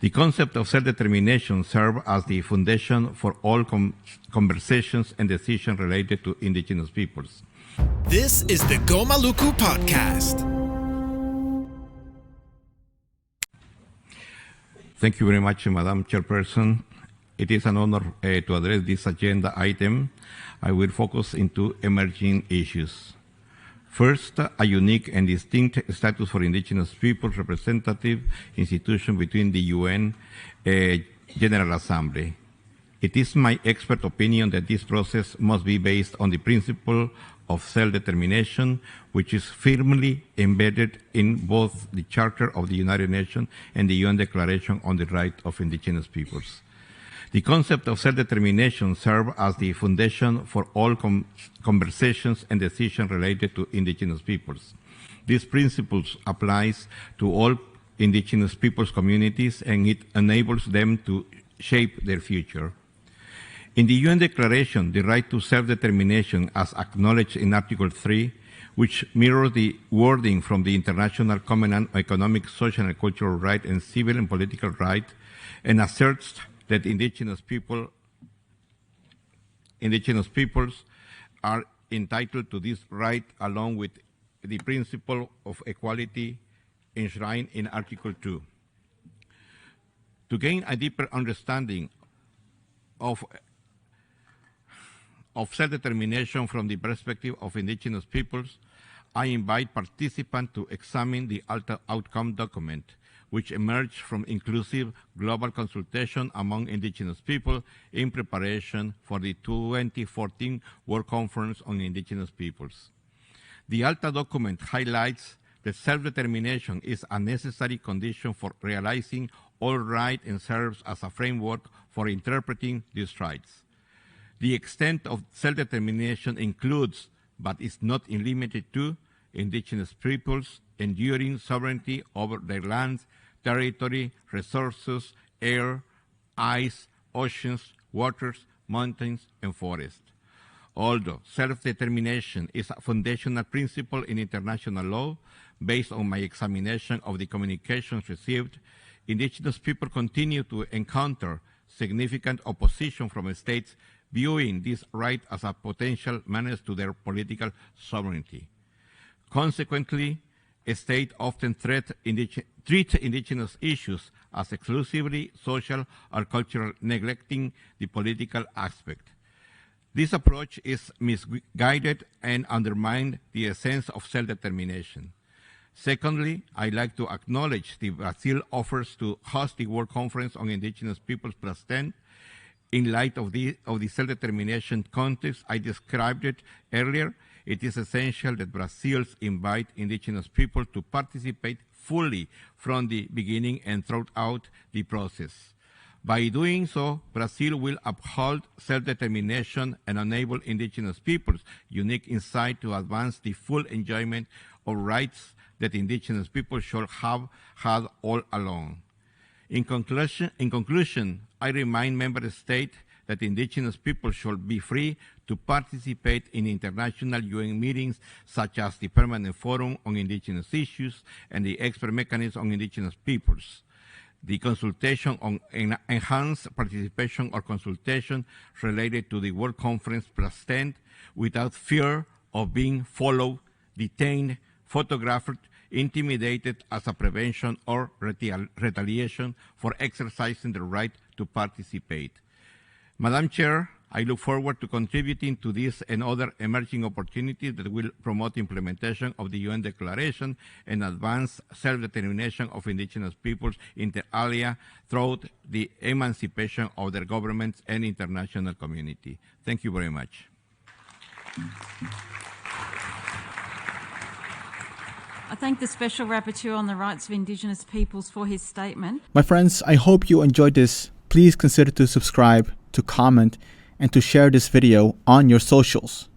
The concept of self-determination serves as the foundation for all conversations and decisions related to indigenous peoples. This is the Go Maluku podcast. Thank you very much, Madam Chairperson. It is an honor to address this agenda item. I will focus into emerging issues. First, a unique and distinct status for indigenous peoples representative institution between the UN General Assembly. It is my expert opinion that this process must be based on the principle of self-determination, which is firmly embedded in both the Charter of the United Nations and the UN Declaration on the Rights of Indigenous Peoples. The concept of self-determination serves as the foundation for all conversations and decisions related to indigenous peoples. These principles applies to all indigenous peoples communities, and it enables them to shape their future. In the UN Declaration, the right to self-determination, as acknowledged in Article 3, which mirrors the wording from the International Covenant on Economic, Social, and Cultural Rights and Civil and Political Rights, and asserts that indigenous peoples are entitled to this right, along with the principle of equality enshrined in Article 2. To gain a deeper understanding of self-determination from the perspective of indigenous peoples, I invite participants to examine the outcome document, which emerged from inclusive global consultation among indigenous people in preparation for the 2014 World Conference on Indigenous Peoples. The ALTA document highlights that self-determination is a necessary condition for realizing all rights and serves as a framework for interpreting these rights. The extent of self-determination includes, but is not limited to, indigenous peoples enduring sovereignty over their lands, territory, resources, air, ice, oceans, waters, mountains, and forests. Although self-determination is a foundational principle in international law, based on my examination of the communications received, indigenous people continue to encounter significant opposition from states viewing this right as a potential menace to their political sovereignty. Consequently, states often treat indigenous issues as exclusively social or cultural, neglecting the political aspect. This approach is misguided and undermines the essence of self-determination. Secondly, I'd like to acknowledge the Brazil offers to host the World Conference on Indigenous Peoples +10. In light of the self-determination context I described it earlier, it is essential that Brazil invite indigenous people to participate fully from the beginning and throughout the process. By doing so, Brazil will uphold self-determination and enable indigenous peoples unique insight to advance the full enjoyment of rights that indigenous people should have had all along. In conclusion, I remind member states that indigenous people should be free to participate in international UN meetings such as the Permanent Forum on Indigenous Issues and the Expert Mechanism on Indigenous Peoples. The consultation on enhanced participation or consultation related to the World Conference +10 without fear of being followed, detained, photographed, intimidated as a prevention or retaliation for exercising the right to participate. Madam Chair, I look forward to contributing to this and other emerging opportunities that will promote implementation of the UN Declaration and advance self-determination of indigenous peoples inter alia throughout the emancipation of their governments and international community. Thank you very much. I thank the Special Rapporteur on the Rights of Indigenous Peoples for his statement. My friends, I hope you enjoyed this. Please consider to subscribe, to comment, and to share this video on your socials.